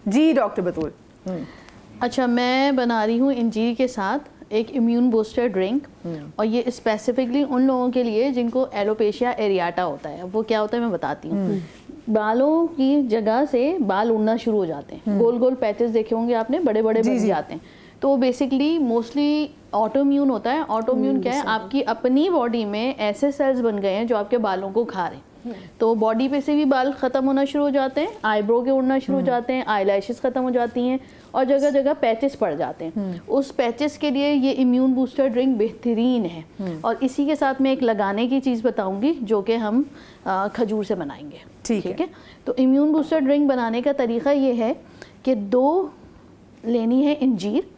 जी doctor बतूल। अच्छा, मैं बना रही हूँ इंजीर के साथ एक इम्यून बूस्टर ड्रिंक, और ये स्पेसिफिकली उन लोगों के लिए जिनको एलोपेशिया एरियाटा होता है। वो क्या होता है मैं बताती हूँ। बालों की जगह से बाल उड़ना शुरू हो जाते हैं, गोल गोल पैचेस देखे होंगे आपने, बड़े बड़े बन जाते हैं। तो वो बेसिकली मोस्टली ऑटोम्यून होता है। ऑटोम्यून क्या है, आपकी अपनी बॉडी में ऐसे सेल्स बन गए हैं जो आपके बालों को खा रहे हैं। तो बॉडी पे से भी बाल खत्म होना शुरू हो जाते हैं, आईब्रो के उड़ना शुरू हो जाते हैं, आई लैशेस खत्म हो जाती हैं, और जगह जगह पैचेस पड़ जाते हैं। उस पैचेस के लिए ये इम्यून बूस्टर ड्रिंक बेहतरीन है। और इसी के साथ मैं एक लगाने की चीज़ बताऊंगी जो कि हम खजूर से बनाएंगे। ठीक है। तो इम्यून बूस्टर ड्रिंक बनाने का तरीका ये है कि 2 लेनी है इंजीर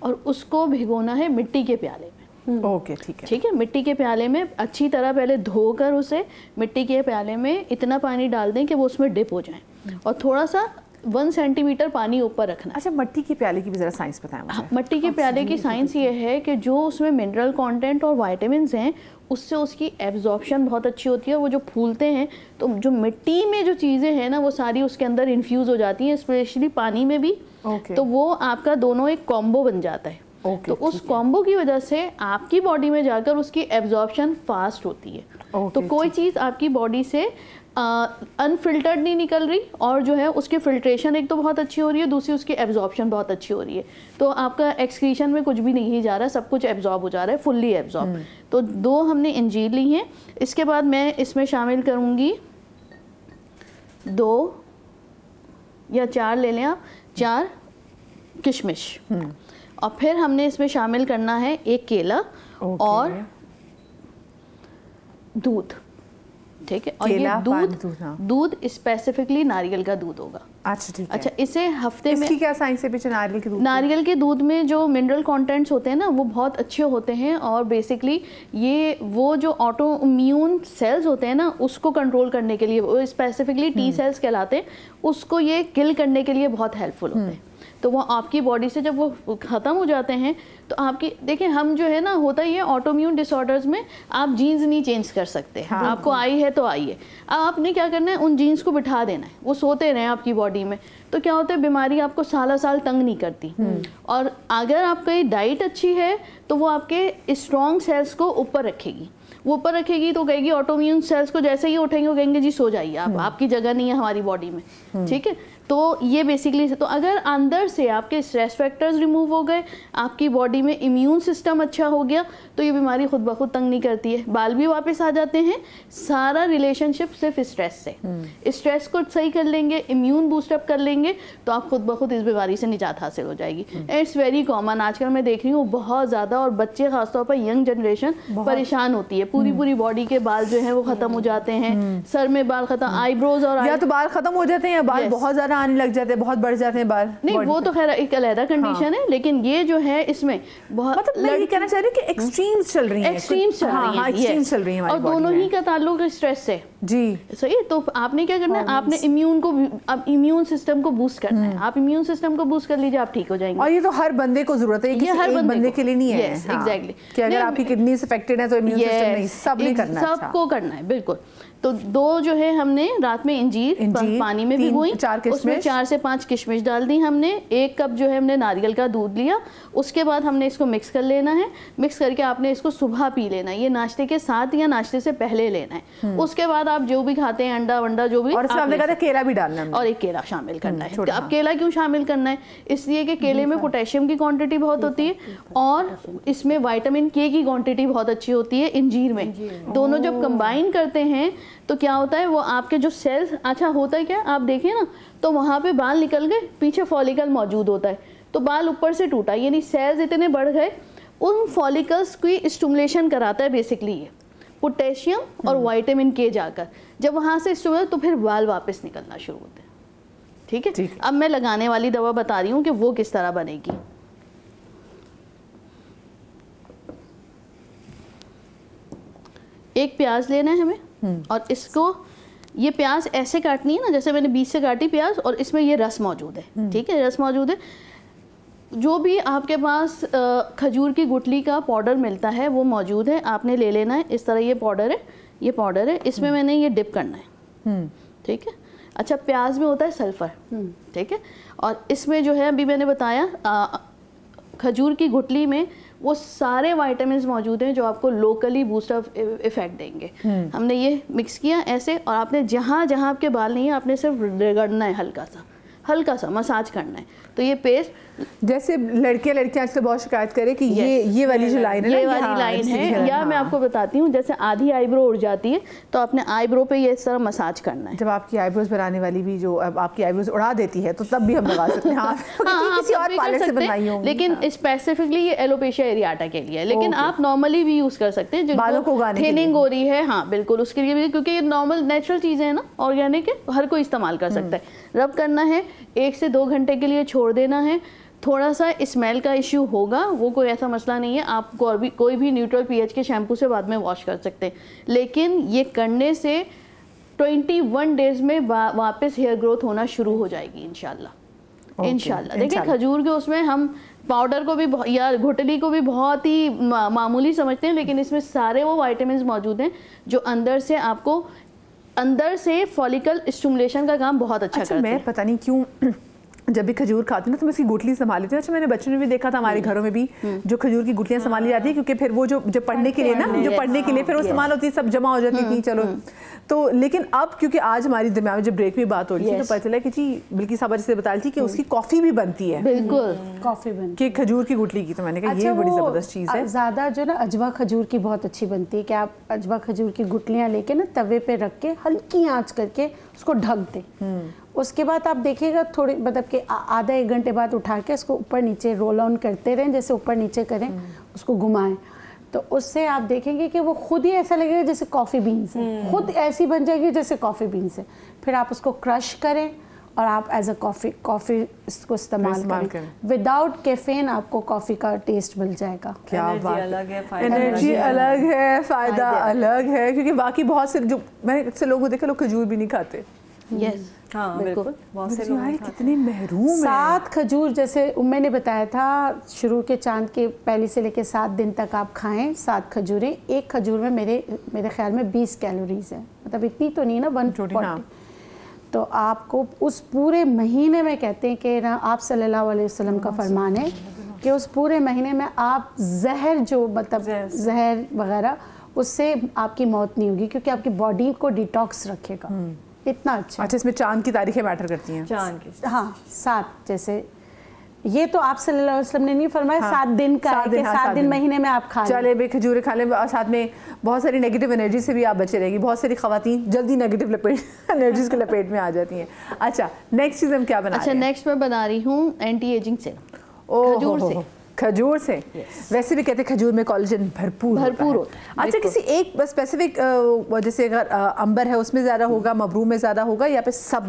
और उसको भिगोना है मिट्टी के प्याले में। ओके, ठीक है। मिट्टी के प्याले में अच्छी तरह पहले धोकर उसे मिट्टी के प्याले में इतना पानी डाल दें कि वो उसमें डिप हो जाए, और थोड़ा सा 1 सेंटीमीटर पानी ऊपर रखना। अच्छा, मिट्टी के प्याले की भी जरा साइंस बताएं मुझे। हाँ, मिट्टी के प्याले की साइंस ये है कि जो उसमें मिनरल कंटेंट और विटामिन्स हैं उससे उसकी एब्जॉर्प्शन बहुत अच्छी होती है। वो जो फूलते हैं तो जो मिट्टी में जो चीज़ें हैं ना वो सारी उसके अंदर इन्फ्यूज़ हो जाती हैं, स्पेशली पानी में भी। तो वो आपका दोनों एक कॉम्बो बन जाता है। तो उस कॉम्बो की वजह से आपकी बॉडी में जाकर उसकी एब्जॉर्प्शन फास्ट होती है। तो कोई चीज़ आपकी बॉडी से अनफिल्टर्ड नहीं निकल रही, और जो है उसकी फिल्ट्रेशन एक तो बहुत अच्छी हो रही है, दूसरी उसकी एब्जॉर्प्शन बहुत अच्छी हो रही है। तो आपका एक्सक्रीशन में कुछ भी नहीं जा रहा, सब कुछ एब्जॉर्ब हो जा रहा है, फुल्ली एब्जॉर्ब। तो 2 हमने इंजीर ली हैं। इसके बाद मैं इसमें शामिल करूँगी 2 या 4 ले लें आप, 4 किशमिश। और फिर हमने इसमें शामिल करना है 1 केला और दूध। ठीक है। और ये दूध स्पेसिफिकली नारियल का दूध होगा। अच्छा, ठीक है। अच्छा, इसे हफ्ते में, इसकी क्या साइंस है पीछे नारियल के दूध? नारियल के दूध में जो मिनरल कंटेंट्स होते हैं ना वो बहुत अच्छे होते हैं, और बेसिकली ये वो जो ऑटो इम्यून सेल्स होते हैं ना उसको कंट्रोल करने के लिए, वो स्पेसिफिकली टी सेल्स कहलाते हैं, उसको ये किल करने के लिए बहुत हेल्पफुल होते हैं। तो वो आपकी बॉडी से जब वो ख़त्म हो जाते हैं तो आपकी, देखिए हम जो है ना, होता ही है ऑटोम्यून डिसऑर्डर्स में आप जीन्स नहीं चेंज कर सकते। आपको आई है तो आई है। अब आपने क्या करना है, उन जीन्स को बिठा देना है, वो सोते रहें आपकी बॉडी में। तो क्या होता है, बीमारी आपको साल तंग नहीं करती। और अगर आपकी डाइट अच्छी है तो वो आपके स्ट्रॉन्ग सेल्स को ऊपर रखेगी। वो ऊपर रखेगी तो कहेगी ऑटोम्यून सेल्स को, जैसे ही उठेंगे वो कहेंगे जी सो जाइए आप, आपकी जगह नहीं है हमारी बॉडी में। ठीक है। तो ये बेसिकली, तो अगर अंदर से आपके स्ट्रेस फैक्टर्स रिमूव हो गए, आपकी बॉडी में इम्यून सिस्टम अच्छा हो गया, तो ये बीमारी खुद ब खुद तंग नहीं करती है। बाल भी वापस आ जाते हैं। सारा रिलेशनशिप सिर्फ स्ट्रेस से। स्ट्रेस को सही कर लेंगे, इम्यून बूस्टअप कर लेंगे, तो आप खुद ब खुद इस बीमारी से निजात हासिल हो जाएगी। इट्स वेरी कॉमन, आजकल मैं देख रही हूँ बहुत ज़्यादा, और बच्चे खासतौर पर यंग जनरेशन परेशान होती है। पूरी बॉडी के बाल जो है वो खत्म हो जाते हैं, सर में बाल खत्म, आईब्रोज, और या तो बाल खत्म हो जाते हैं या बाल बहुत ज्यादा आने लग जाते हैं, बहुत बढ़ जाते हैं बाल। नहीं, वो तो खैर एक अलग कंडीशन है, लेकिन ये जो है इसमें बहुत, मतलब मैं ये कहना चाह रही हूँ कि एक्सट्रीम्स चल रही हैं। एक्सट्रीम्स चल रही हैं, और दोनों ही का ताल्लुक स्ट्रेस से। जी सही। तो आपने क्या करना है, आपने इम्यून सिस्टम को बूस्ट करना है। आप इम्यून सिस्टम को बूस्ट कर लीजिए, आप ठीक हो जाएंगे। और ये तो हर बंदे को जरूरत है, ये हर बंदे के लिए नहीं है। एग्जैक्टली, कि अगर आपकी किडनी अफेक्टेड है तो इम्यून सिस्टम नहीं, सबने करना है, सबको करना है, बिल्कुल। तो 2 जो है हमने रात में इंजीर पानी में भिगोई, उसमें 4 से 5 किशमिश डाल दी हमने, 1 कप जो है हमने नारियल का दूध लिया। उसके बाद हमने इसको मिक्स कर लेना है। मिक्स करके आपने इसको सुबह पी लेना है, ये नाश्ते के साथ या नाश्ते से पहले लेना है। उसके बाद आप जो भी खाते हैं, अंडा वंडा जो भी, और इसमें हमने कहा था केला भी डालना है, और 1 केला शामिल करना है। अब केला क्यों शामिल करना है, इसलिए कि केले में पोटेशियम की क्वांटिटी बहुत होती है, और इसमें विटामिन के की क्वांटिटी बहुत अच्छी होती है इंजीर में। दोनों जब कंबाइन करते हैं तो क्या होता है, वो आपके जो सेल्स, अच्छा होता है क्या, आप देखिए ना, तो वहाँ पे बाल निकल गए, पीछे फॉलिकल मौजूद होता है, तो बाल ऊपर से टूटा, यानी सेल्स इतने बढ़ गए, उन फॉलिकल्स की स्टिमुलेशन कराता है बेसिकली ये पोटेशियम और विटामिन के जाकर। जब वहाँ से स्टिमुलेट, तो फिर बाल वापस निकलना शुरू होते हैं। ठीक है। अब मैं लगाने वाली दवा बता रही हूँ कि वो किस तरह बनेगी। एक प्याज लेना है हमें, और इसको, ये प्याज ऐसे काटनी है ना, जैसे मैंने बीच से काटी प्याज, और इसमें ये रस मौजूद है। ठीक है, रस मौजूद है। जो भी आपके पास खजूर की गुठली का पाउडर मिलता है वो मौजूद है, आपने ले लेना है। इस तरह ये पाउडर है, इसमें मैंने ये डिप करना है। ठीक है। अच्छा, प्याज में होता है सल्फर, ठीक है, और इसमें जो है अभी मैंने बताया खजूर की गुठली में वो सारे विटामिन्स मौजूद हैं जो आपको लोकली बूस्ट ऑफ इफेक्ट देंगे। हमने ये मिक्स किया ऐसे, और आपने जहाँ जहाँ आपके बाल नहीं है आपने सिर्फ रगड़ना है, हल्का सा मसाज करना है। तो ये पेस्ट, जैसे लड़कियां आजकल बहुत शिकायत करें कि ये वाली जो लाइन है, ये वाली लाइन है, या मैं आपको बताती हूँ जैसे आधी आईब्रो उड़ जाती है तो आपने आईब्रो पे ये इस तरह मसाज करना है। जब आपकी आईब्रोज बनाने वाली भी जो अब आपकी आईब्रोज उड़ा देती है तो तब भी हम लगा सकते हैं। हाँ, किसी और पार्लर से बनवाई होंगी, लेकिन स्पेसिफिकली ये एलोपेशिया एरियाटा के लिए है, लेकिन आप नॉर्मली भी यूज कर सकते हैं बालों को उगाने के लिए। थिनिंग हो रही है, हाँ बिल्कुल उसके लिए भी, क्योंकि ये नॉर्मल नेचुरल चीजें हैं ना, ऑर्गेनिक है, हर कोई इस्तेमाल कर सकता है। रब करना है, 1 से 2 घंटे के लिए छोड़ देना है। थोड़ा सा स्मेल का इश्यू होगा, वो कोई ऐसा मसला नहीं है, आप कोई भी न्यूट्रल पीएच के शैम्पू से बाद में वॉश कर सकते हैं। लेकिन ये करने से 21 डेज में वापस हेयर ग्रोथ होना शुरू हो जाएगी इंशाल्लाह। इंशाल्लाह देखिए, खजूर के उसमें हम पाउडर को भी या घुटली को भी बहुत ही मामूली समझते हैं, लेकिन इसमें सारे वो विटामिन्स मौजूद हैं जो अंदर से आपको अंदर से फॉलिकल स्टिमुलेशन का काम बहुत अच्छा करते हैं। मैं पता नहीं क्यों जब भी खजूर खाती हूँ ना तो मैं इसकी गुठली संभाल लेती हूँ। अच्छा, मैंने बच्चों ने भी देखा था हमारे घरों में भी जो खजूर की गुठलियाँ संभाली जाती है, क्योंकि फिर वो जो पढ़ने के लिए ना, जो पढ़ने के लिए फिर वो इस्तेमाल होती है, सब जमा हो जाती थी। चलो तो, लेकिन अब क्योंकि आज हमारी दरमियान में जब ब्रेक में बात हो रही थी तो पता चला कि जी बिल्की साहब जैसे बता रही थी कि उसकी कॉफी भी बनती है। बिल्कुल, कॉफी बनती है खजूर की गुठली की। तो मैंने कहा ये बड़ी जबरदस्त चीज़ है। ज़्यादा जो ना अजवा खजूर की बहुत अच्छी बनती है कि आप अजवा खजूर की गुठलियाँ लेके ना तवे पे रख के हल्की आंच करके उसको ढक दें। उसके बाद आप देखिएगा थोड़ी मतलब कि आधा 1 घंटे बाद उठा के उसको ऊपर नीचे रोल ऑन करते रहें, जैसे ऊपर नीचे करें, उसको घुमाएं, तो उससे आप देखेंगे कि वो खुद ही ऐसा लगेगा जैसे कॉफ़ी बीन्स है, खुद ऐसी बन जाएगी जैसे कॉफ़ी बीन्स है। फिर आप उसको क्रश करें और आप एज अ कॉफ़ी इसको इस्तेमाल करें। विदाउट कैफीन आपको कॉफ़ी का टेस्ट मिल जाएगा। क्या बात, एनर्जी अलग है, फ़ायदा अलग है, क्योंकि बाकी बहुत से जो मैंने अक्सर लोगों देखा, लोग खजूर भी नहीं खाते। यस, हाँ बिल्कुल, बहुत से लोग कितने महरूम हैं। 7 खजूर, जैसे मैंने बताया था शुरू के चांद के पहले से लेके 7 दिन तक आप खाएं 7 खजूरें। एक खजूर में मेरे ख्याल में 20 कैलोरीज है, मतलब इतनी तो नहीं ना, 140। तो आपको उस पूरे महीने में कहते हैं कि ना, आप सल्लल्लाहु अलैहि वसल्लम का फरमान है कि उस पूरे महीने में आप जहर जो मतलब जहर वगैरह उससे आपकी मौत नहीं होगी, क्योंकि आपकी बॉडी को डिटॉक्स रखेगा। इतना अच्छा। अच्छा, इसमें चांद की तारीखें मैटर करती हैं? चांद की, हाँ 7, जैसे ये तो आप सल्लल्लाहु अलैहि वसल्लम ने नहीं फरमाया, 7 दिन का है कि 7 दिन महीने में आप खा लें। चले बे खजूरें खा लें, साथ में बहुत सारी नेगेटिव एनर्जी से भी आप बचे रहेगी। बहुत सारी खवातीन जल्दी नेगेटिव एनर्जीज के लपेट में आ जाती हैं। अच्छा, नेक्स्ट चीज़ हम क्या बना रहे हैं? अच्छा, नेक्स्ट मैं बना रही हूँ एंटी एजिंग सीरम खजूर से। खजूर से वैसे भी कहते हैं खजूर में कोलेजन भरपूर होता है। अच्छा, किसी एक स्पेसिफिक जैसे अगर अंबर है उसमें ज़्यादा होगा, मबरूम में ज़्यादा होगा, या फिर सब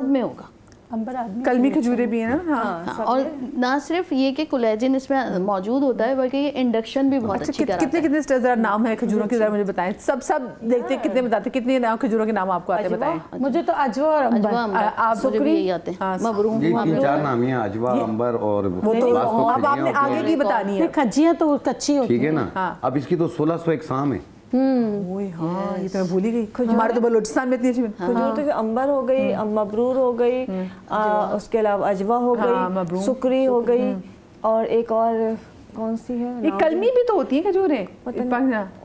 में होगा? अंबर आदमी, कलमी खजूरें भी है ना। हाँ, और ना सिर्फ ये कि कोलेजन इसमें मौजूद होता है बल्कि ये इंडक्शन भी बहुत अच्छी कराता है। कितने ज़रा नाम है खजूरों के, ज़रा मुझे बताएं। सब देखते हैं कितने बताते, कितने नाम खजूरों के नाम आपको आते बताएं। मुझे तो अजवा और अंबर, आप सुकरी यही आते हैं। मबरूम 3-4 नाम है, अजवा, अंबर और अब आपने आगे की बतानी है। खजियाँ तो कच्ची होती है, ठीक है ना। अब इसकी तो 1600 इकसाम है। हाँ, ये तो मैं भूल ही गई। हमारे तो बलूचिस्तान में इतनी अच्छी खजूर तो अंबर हो गई, मबरूर हो गई, उसके अलावा अजवा हो गई, सुकरी हो गई, और एक और कौन सी है, एक कलमी भी तो होती है खजूरें,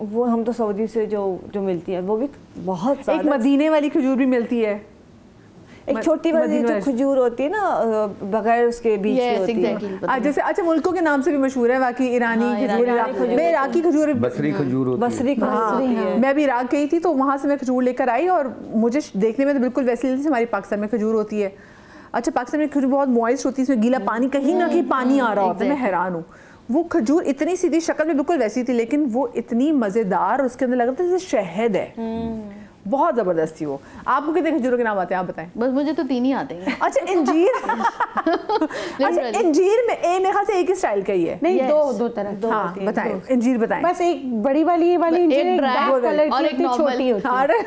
वो हम तो सऊदी से जो मिलती है वो भी बहुत। एक मदीने वाली खजूर भी मिलती है, एक छोटी वाली जो खजूर होती है ना, बगैर उसके बीज की होती है। जैसे अच्छा, मुल्कों के नाम से भी मशहूर है बाकी ईरानी खजूर, मैं इराकी खजूर, बसरी खजूर होती है। बसरी खजूर है। मैं भी इराक गई थी तो वहाँ से मैं खजूर लेकर आई, और मुझे देखने में तो बिल्कुल वैसी लगती है हमारी पाकिस्तान में खजूर होती है। अच्छा, पाकिस्तान में खजूर बहुत मॉइस्ट होती है, इसमें गीला पानी कहीं ना कहीं पानी आ रहा होता है। मैं हैरान हूँ, वो खजूर इतनी सीधी शक्ल में बिल्कुल वैसी थी, लेकिन वो इतनी मज़ेदार, उसके अंदर लग रहा था जैसे शहद है, बहुत जबरदस्त थी वो। आपको कितने खजूरों के नाम आते हैं, आप बताएं? बस मुझे तो 3 ही आते हैं। अच्छा, इंजीर अच्छा, इंजीर में मेरे ख्याल से एक ही स्टाइल का ही है। नहीं, दो तरह। हाँ, बताएं, इंजीर बताएं। बस एक बड़ी वाली इंजीर, एक ब्लैक कलर और की एक छोटी होती है।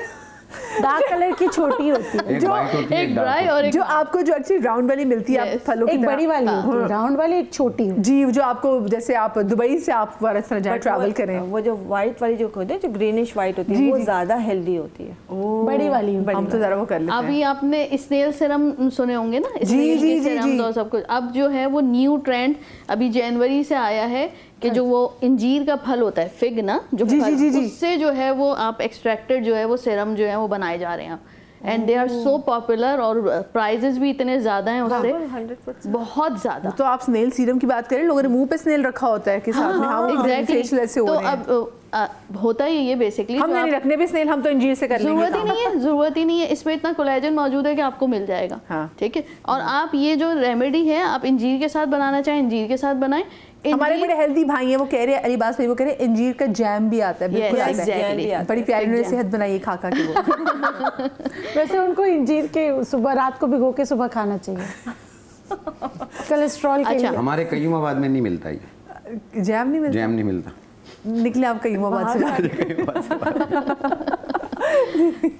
डार्क कलर की छोटी होती है, एक white होती है, एक dark ड्राई होती और एक जो आपको जो एक्चुअली राउंड वाली मिलती है आप फलों की एक तरह। बड़ी वाली होती है, राउंड वाली एक छोटी होती जी, जो आपको जैसे आप दुबई से आप इस तरह जाए ट्रैवल करें, वो जो व्हाइट वाली जो होती है, जो ग्रीनिश व्हाइट होती है, वो ज्यादा हेल्दी होती है। है, बड़ी वाली होती हम तो जरा वो कर लेते हैं। अभी आपने स्नेल सीरम सुने होंगे ना, जी, स्नेल जी, के जी, सीरम जी। और सब कुछ। अब जो है वो न्यू ट्रेंड अभी जनवरी से आया है कि जो वो इंजीर का फल होता है, फिग ना, जो जी, फल, जी, जी, जी। उससे जो है वो आप एक्सट्रैक्टेड जो है वो सीरम जो है वो बनाए जा रहे हैं and they are so popular और प्राइजेस भी इतने ज्यादा हैं उससे, 100%। बहुत ज्यादा। तो आप स्नेल सीरम की बात करें, लोगों ने मुंह पे स्नेल रखा होता है कि साथ में हम एग्जैक्टली। फेशियल ऐसे हो तो रहे हैं। अब होता ही ये बेसिकली हम नहीं रखने भी स्नेल, हम तो इंजीर से कर लेंगे जरूरत ही काम। नहीं है, जरूरत ही नहीं है। इसमें इतना कोलेजन मौजूद है कि आपको मिल जाएगा। हाँ। ठीक है, और आप ये जो रेमेडी है आप इंजीर के साथ बनाना चाहें इंजीर के साथ बनाएं। हमारे इंजीर- बड़े हेल्दी भाई हैं, वो कह रहे हैं, अलीबास भाई वो कह रहे हैं इंजीर का जैम भी आता है, बिल्कुल Yes, आता है। exactly. बड़ी प्यारी उन्होंने सेहत बनाई खा खा के वो। है। वैसे उनको इंजीर के सुबह रात को भिगो के सुबह खाना चाहिए, कोलेस्ट्रॉल के अच्छा। लिए। हमारे कयूमाबाद में नहीं मिलता ये, जैम नहीं मिलता, जैम नहीं मिलता। निकले आप कयूमाबाद से।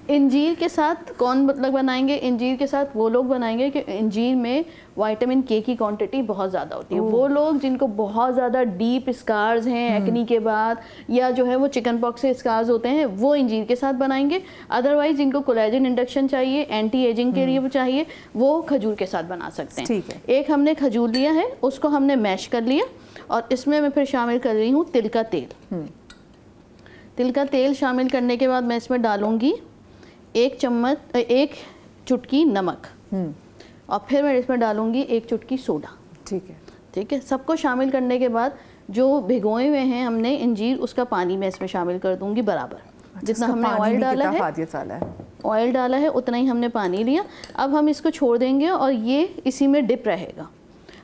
इंजीर के साथ कौन मतलब बनाएंगे? इंजीर के साथ वो लोग बनाएंगे कि इंजीर में विटामिन के की क्वांटिटी बहुत ज़्यादा होती है। वो लोग जिनको बहुत ज़्यादा डीप स्कार्स हैं एक्नी के बाद, या जो है वो चिकन पॉक्स से स्कार्स होते हैं, वो इंजीर के साथ बनाएंगे। अदरवाइज जिनको कोलेजन इंडक्शन चाहिए, एंटी एजिंग के लिए वो चाहिए, वो खजूर के साथ बना सकते हैं। ठीक है। एक हमने खजूर लिया है, उसको हमने मैश कर लिया और इसमें मैं फिर शामिल कर रही हूँ तिल का तेल। तिल का तेल शामिल करने के बाद मैं इसमें डालूंगी एक चुटकी नमक और फिर मैं इसमें डालूंगी एक चुटकी सोडा। ठीक है। ठीक है, सबको शामिल करने के बाद जो भिगोए हुए हैं हमने इंजीर, उसका पानी मैं इसमें शामिल कर दूंगी बराबर। जितना इसका हमने पानी ऑयल भी डाला कितना है, फायदेमंद वाला है। ऑयल डाला है उतना ही हमने पानी लिया। अब हम इसको छोड़ देंगे और ये इसी में डिप रहेगा।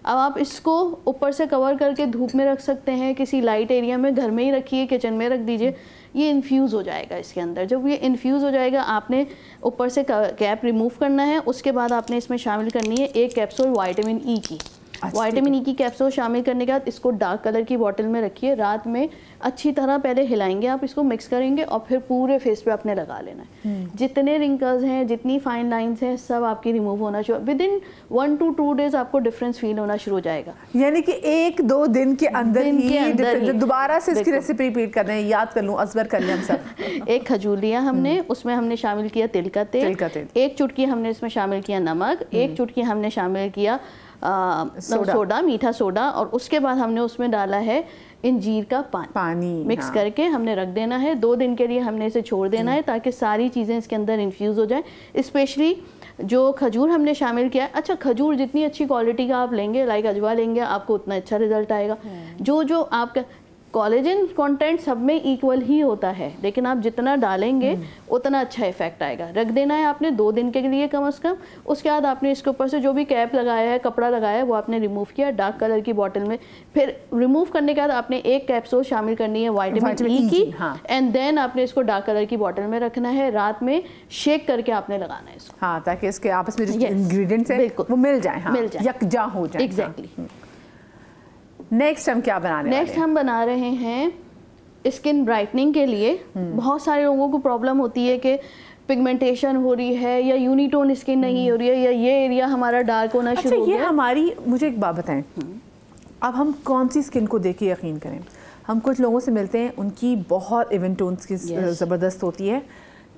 अब आप इसको ऊपर से कवर करके धूप में रख सकते हैं, किसी लाइट एरिया में, घर में ही रखिए, किचन में रख दीजिए। ये इन्फ्यूज़ हो जाएगा इसके अंदर। जब ये इन्फ्यूज़ हो जाएगा, आपने ऊपर से कैप रिमूव करना है। उसके बाद आपने इसमें शामिल करनी है एक कैप्सूल विटामिन ई की। विटामिन ई की कैप्सूल शामिल करने के बाद इसको डार्क कलर की बॉटल में रखिए। रात में अच्छी तरह पहले हिलाएंगे, आप इसको मिक्स करेंगे और फिर पूरे फेस पे आपने लगा लेना है। जितने रिंकल्स हैं, जितनी फाइन लाइंस हैं, सब आपकी रिमूव होना शुरू। विद इन 1 to 2 days आपको डिफरेंस फील होना शुरू हो जाएगा। यानी कि 1-2 दिन के अंदर दिन के ही अंदर ही। दोबारा से इसकी बिल्कुल। रेसिपी रिपीट कर रहे हैं, याद कर लूँ, असबर कर लें हम सब। एक खजूर लिया हमने, उसमें हमने शामिल किया तिल का तेल। तिल का तेल। एक चुटकी हमने इसमें शामिल किया नमक, एक चुटकी हमने शामिल किया सोडा, मीठा सोडा, और उसके बाद हमने उसमें डाला है इंजीर का पानी मिक्स हाँ। करके हमने रख देना है। 2 दिन के लिए हमने इसे छोड़ देना है ताकि सारी चीज़ें इसके अंदर इन्फ्यूज़ हो जाए। स्पेशली जो खजूर हमने शामिल किया है, अच्छा खजूर जितनी अच्छी क्वालिटी का आप लेंगे, लाइक अजवा लेंगे, आपको उतना अच्छा रिजल्ट आएगा। जो आपका कोलेजन कंटेंट सब में इक्वल ही होता है, लेकिन आप जितना डालेंगे उतना अच्छा इफेक्ट आएगा। रख देना है आपने 2 दिन के लिए कम से कम। उसके बाद आपने इसके ऊपर से जो भी कैप लगाया है, कपड़ा लगाया है, वो आपने रिमूव किया डार्क कलर की बॉटल में। फिर रिमूव करने के बाद आपने एक कैप्सूल शामिल करनी है विटामिन ई की, एंड देन आपने इसको डार्क कलर की बॉटल में रखना है। रात में शेक करके आपने लगाना है इसको। हाँ, ताकि इसके आपस में जो Yes, इंग्रेडिएंट्स हैं बिल्कुल। वो मिल जाए, हाँ, मिल जाए। यकजा हो जाए। एग्जैक्टली। नेक्स्ट हम क्या बनाने वाले नेक्स्ट हैं? हम बना रहे हैं स्किन ब्राइटनिंग के लिए। बहुत सारे लोगों को प्रॉब्लम होती है कि पिगमेंटेशन हो रही है, या यूनिटोन स्किन नहीं हो रही है, या ये एरिया हमारा डार्क होना शुरू हो ये गया। हमारी, मुझे एक बात बताएं, अब हम कौन सी स्किन को देख के यकीन करें? हम कुछ लोगों से मिलते हैं, उनकी बहुत इवन टोन स्किन ज़बरदस्त होती है।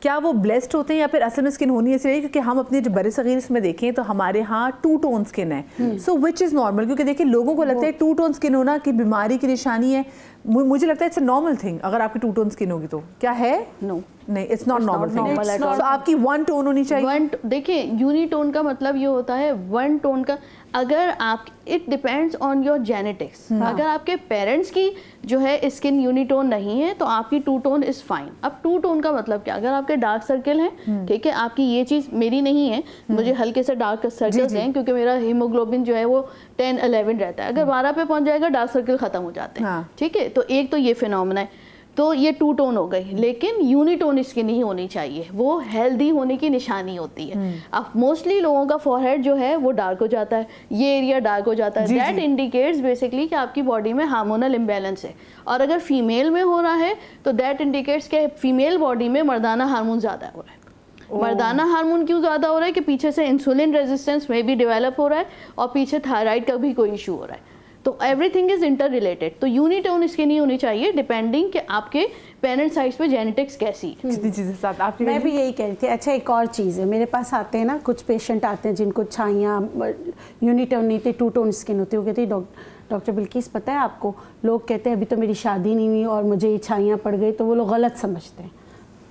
क्या वो ब्लेस्ड होते हैं या फिर असल में स्किन होनी ऐसी रही? क्योंकि हम अपने जो बड़े सगीर में देखें तो हमारे यहाँ 2 टोन स्किन है। सो विच इज़ नॉर्मल? क्योंकि देखिए लोगों को लगता है 2 टोन स्किन होना कि बीमारी की निशानी है। मुझे लगता है इट्स अ नॉर्मल थिंग। अगर आपकी 2 टोन स्किन होगी तो क्या है? नो, नहीं, it's not normal thing. normal at all. सो आपकी 1 टोन होनी चाहिए। देखिए यूनिटोन का मतलब ये होता है 1 टोन का। अगर आप, it depends on your genetics. अगर आपके पेरेंट्स की जो है स्किन यूनिटोन नहीं है तो आपकी 2 टोन इज फाइन। अब 2 टोन का मतलब क्या? अगर आपके डार्क सर्कल हैं, ठीक है, आपकी ये चीज़ मेरी नहीं है, मुझे हल्के से डार्क सर्कल्स हैं क्योंकि मेरा हीमोग्लोबिन जो है वो 10-11 रहता है। अगर 12 पे पहुंच जाएगा डार्क सर्कल खत्म हो जाते हैं। ठीक है, तो एक तो ये फिनोमेना है। तो ये 2 टोन हो गई, लेकिन यूनिटोन स्किन नहीं होनी चाहिए। वो हेल्दी होने की निशानी होती है। अब मोस्टली लोगों का फॉरहेड जो है वो डार्क हो जाता है, ये एरिया डार्क हो जाता है। दैट इंडिकेट्स बेसिकली कि आपकी बॉडी में हार्मोनल इम्बैलेंस है। और अगर फीमेल में हो रहा है तो दैट इंडिकेट्स कि फीमेल बॉडी में मर्दाना हार्मोन ज़्यादा हो रहा है। मर्दाना हार्मोन क्यों ज़्यादा हो रहा है कि पीछे से इंसुलिन रेजिस्टेंस में भी डेवलप हो रहा है और पीछे थायराइड का भी कोई इशू हो रहा है। तो एवरीथिंग इज इंटर रिलेटेड। तो यूनिटोन स्किन ही होनी चाहिए डिपेंडिंग कि आपके पेरेंट साइड पे जेनेटिक्स कैसी है। जितनी चीज़ें साथ आप मैं भी यही कह रही थी। अच्छा एक और चीज़ है, मेरे पास आते हैं ना कुछ पेशेंट आते हैं जिनको छाइयाँ यूनिटोन नहीं थे, टू टोन स्किन होती है। वो कहती है डॉक्टर बिल्किस पता है आपको, लोग कहते हैं अभी तो मेरी शादी नहीं हुई और मुझे ये छाइयाँ पड़ गई, तो वो लोग गलत समझते हैं।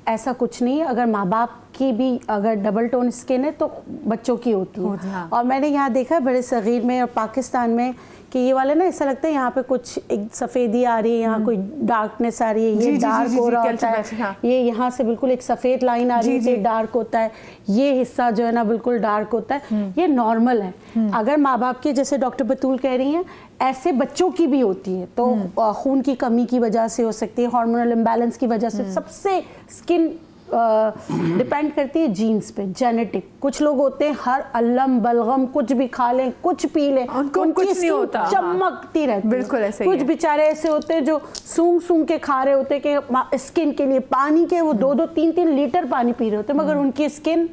ऐसा कुछ नहीं है। अगर माँ बाप की भी अगर डबल टोन स्किन है तो बच्चों की होती है। हाँ। और मैंने यहाँ देखा है बड़े सगीर में और पाकिस्तान में कि ये वाले ना ऐसा लगता है यहाँ पे कुछ एक सफ़ेदी आ रही है, यहाँ कोई डार्कनेस आ रही है, ये डार्क हो रहा होता है, ये यहाँ से बिल्कुल एक सफ़ेद लाइन आ रही है, ये डार्क होता है, ये हिस्सा जो है ना बिल्कुल डार्क होता है। ये नॉर्मल है। अगर माँ बाप की, जैसे डॉक्टर बतूल कह रही हैं, ऐसे बच्चों की भी होती है, तो खून की कमी की वजह से हो सकती है, हार्मोनल इम्बैलेंस की वजह से। सबसे स्किन डिपेंड करती है जीन्स पे, जेनेटिक। कुछ लोग होते हैं हर अल्लम बलगम कुछ भी खा लें, कुछ पी लें, उनको कुछ नहीं होता, चमकती रहती है। बिल्कुल ऐसे ही कुछ बेचारे ऐसे होते हैं जो सूंघ सूंघ के खा रहे होते हैं कि स्किन के लिए पानी के वो 2-2 3-3 लीटर पानी पी रहे होते हैं, मगर उनकी स्किन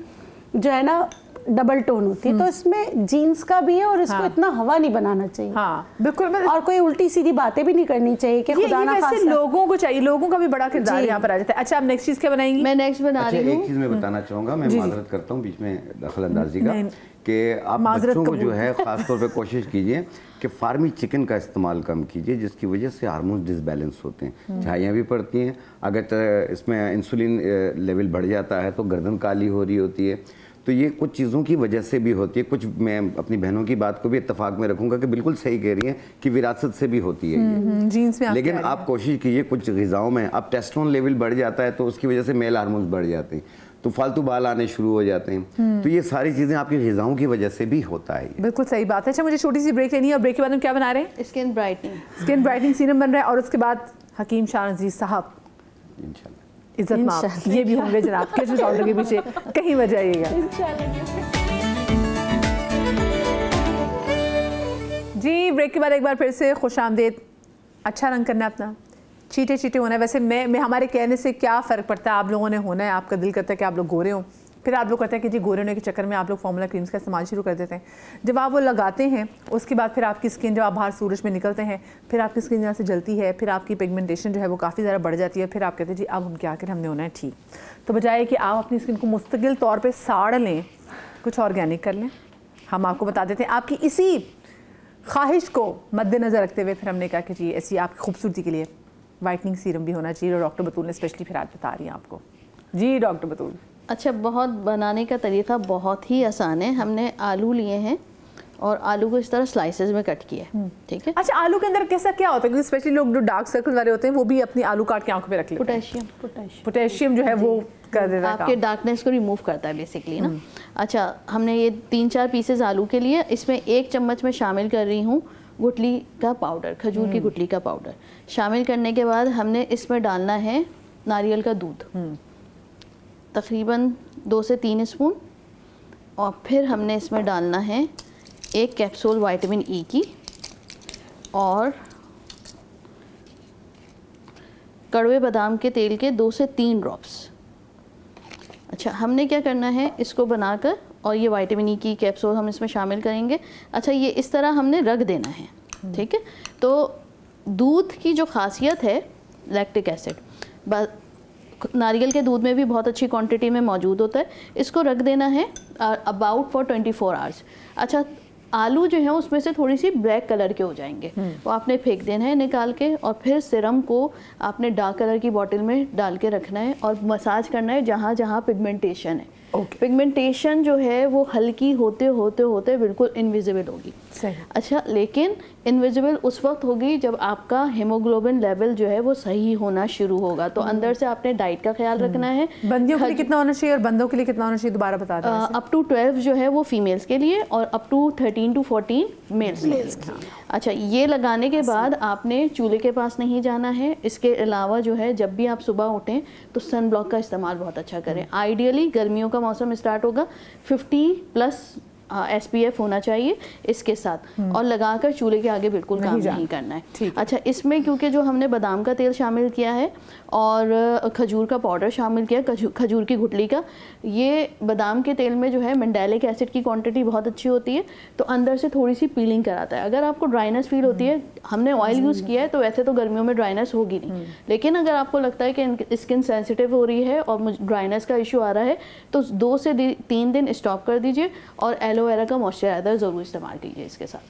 जो है ना डबल टोन होती है। तो इसमें जीन्स का भी है और इसको इतना हवा नहीं बनाना चाहिए। हाँ बिल्कुल। और कोई उल्टी सीधी बातें भी नहीं करनी चाहिए कि खुदा ना खास्ता। लोगों को चाहिए, लोगों का भी बड़ा किरदार यहाँ पर आ जाता है। अच्छा आप नेक्स्ट चीज क्या बनाएंगी? मैं नेक्स्ट बना रही हूँ। एक चीज मैं बताना चाहूँगा, मैं माजरत करता हूँ बीच में दखल अंदाजी का, कि आप बच्चों को जो है ख़ास तौर पे कोशिश कीजिए कि फार्मी चिकन का इस्तेमाल कम कीजिए, जिसकी वजह से हार्मोन डिसबैलेंस होते हैं, झाइयाँ भी पड़ती हैं। अगर इसमें इंसुलिन लेवल बढ़ जाता है तो गर्दन काली हो रही होती है। तो ये कुछ चीज़ों की वजह से भी होती है। कुछ मैं अपनी बहनों की बात को भी इत्तेफाक में रखूँगा कि बिल्कुल सही कह रही हैं कि विरासत से भी होती है ये जीन्स में। लेकिन आप कोशिश कीजिए, कुछ ग़िज़ाओं में अब टेस्टोस्टेरोन लेवल बढ़ जाता है तो उसकी वजह से मेल हार्मोन्स बढ़ जाते हैं, तो फालतू बाल आने शुरू हो जाते हैं। तो ये सारी चीज़ें आपकी ग़िज़ाओं की वजह से भी होता है। बिल्कुल सही बात है। अच्छा मुझे छोटी सी ब्रेक लेनी है और ब्रेक के बाद हम क्या बना रहे हैं? Skin brightening. Skin brightening serum बन रहा है और उसके बाद हकीम शाह अजीज साहब इंशाल्लाह इज्जत माफ ये भी होंगे जनाब के काउंटर के पीछे, कहीं मत जाइएगा। जी ब्रेक के बाद एक बार फिर से खुश आमदेद। अच्छा रंग करना है अपना, चीटे चीटे होना है। वैसे मैं हमारे कहने से क्या फ़र्क पड़ता है, आप लोगों ने होना है, आपका दिल करता है कि आप लोग गोरे हों, फिर आप लोग कहते हैं कि जी गोरे होने के चक्कर में आप लोग फार्मूला क्रीम्स का इस्तेमाल शुरू कर देते हैं। जब आप वो लगाते हैं उसके बाद फिर आपकी स्किन, जब आप बाहर सूरज में निकलते हैं, फिर आपकी स्किन यहाँ से जलती है, फिर आपकी पिगमेंटेशन जो है वो काफ़ी ज़्यादा बढ़ जाती है। फिर आप कहते हैं जी अब हम क्या करें, हमने होना है ठीक। तो बजाय कि आप अपनी स्किन को मुस्तकिल तौर पर साड़ लें, कुछ ऑर्गेनिक कर लें। हम आपको बता देते हैं, आपकी इसी ख्वाहिश को मद्देनज़र रखते हुए फिर हमने कहा कि जी ऐसी आपकी खूबसूरती के लिए वाइटनिंग सीरम भी होना चाहिए, और डॉक्टर बतूल ने स्पेशली फिर आज बता रही हैं आपको। जी डॉक्टर बतूल। अच्छा, बहुत बनाने का तरीका बहुत ही आसान है। हमने आलू लिए हैं और आलू को इस तरह स्लाइसेस में कट किया है, ठीक है। अच्छा आलू के अंदर कैसा क्या होता है, क्योंकि स्पेशली लोग जो डार्क सर्कल वाले होते हैं वो भी अपनी आलू काट के आंखों पे रख लेते हैं। पोटेशियम जो है वो कर देता है, आपके डार्कनेस को रिमूव करता है बेसिकली ना। अच्छा, हमने ये 3-4 पीसेस आलू के लिए, इसमें 1 चम्मच में शामिल कर रही हूँ गुठली का पाउडर, खजूर की गुठली का पाउडर। शामिल करने के बाद हमने इसमें डालना है नारियल का दूध, तकरीबन 2 से 3 स्पून, और फिर हमने इसमें डालना है 1 कैप्सूल विटामिन ई की, और कड़वे बादाम के तेल के 2 से 3 ड्रॉप्स। अच्छा, हमने क्या करना है, इसको बनाकर और ये विटामिन ई की कैप्सूल हम इसमें शामिल करेंगे। अच्छा, ये इस तरह हमने रख देना है, ठीक है। तो दूध की जो खासियत है, लैक्टिक एसिड नारियल के दूध में भी बहुत अच्छी क्वांटिटी में मौजूद होता है। इसको रख देना है अबाउट फॉर 24 आवर्स। अच्छा, आलू जो है उसमें से थोड़ी सी ब्लैक कलर के हो जाएंगे, वो आपने फेंक देना है निकाल के, और फिर सिरम को आपने डार्क कलर की बॉटल में डाल के रखना है और मसाज करना है जहाँ जहाँ पिगमेंटेशन है। पिगमेंटेशन जो है वो हल्की होते होते होते बिल्कुल इनविजिबल होगी। सही। अच्छा, लेकिन इनविजिबल उस वक्त होगी जब आपका हीमोग्लोबिन लेवल जो है वो सही होना शुरू होगा। तो अंदर से आपने डाइट का ख्याल रखना है। बंदियों के लिए कितना होना चाहिए और बंदों के लिए कितना होना चाहिए, दोबारा बता दें। अप टू 12 जो है वो फीमेल्स के लिए, और अप टू 13 to 14 मेल्स के लिए। अच्छा, ये लगाने के बाद आपने चूल्हे के पास नहीं जाना है। इसके अलावा जो है जब भी आप सुबह उठें तो सन ब्लॉक का इस्तेमाल बहुत अच्छा करें। आइडियली गर्मियों का मौसम स्टार्ट होगा, 50+ SPF होना चाहिए इसके साथ, और लगाकर चूल्हे के आगे बिल्कुल काम नहीं करना है। अच्छा, इसमें क्योंकि जो हमने बादाम का तेल शामिल किया है और खजूर का पाउडर शामिल किया, खजूर की गुठली का, ये बादाम के तेल में जो है मेंडालिक एसिड की क्वांटिटी बहुत अच्छी होती है, तो अंदर से थोड़ी सी पीलिंग कराता है। अगर आपको ड्राइनेस फील होती है, हमने ऑयल यूज़ किया है तो वैसे तो गर्मियों में ड्राइनेस होगी नहीं, लेकिन अगर आपको लगता है कि स्किन सेंसिटिव हो रही है और मुझे ड्राइनेस का इशू आ रहा है, तो 2 से 3 दिन स्टॉप कर दीजिए और एलोवेरा का मॉइस्चराइजर ज़रूर इस्तेमाल कीजिए इसके साथ।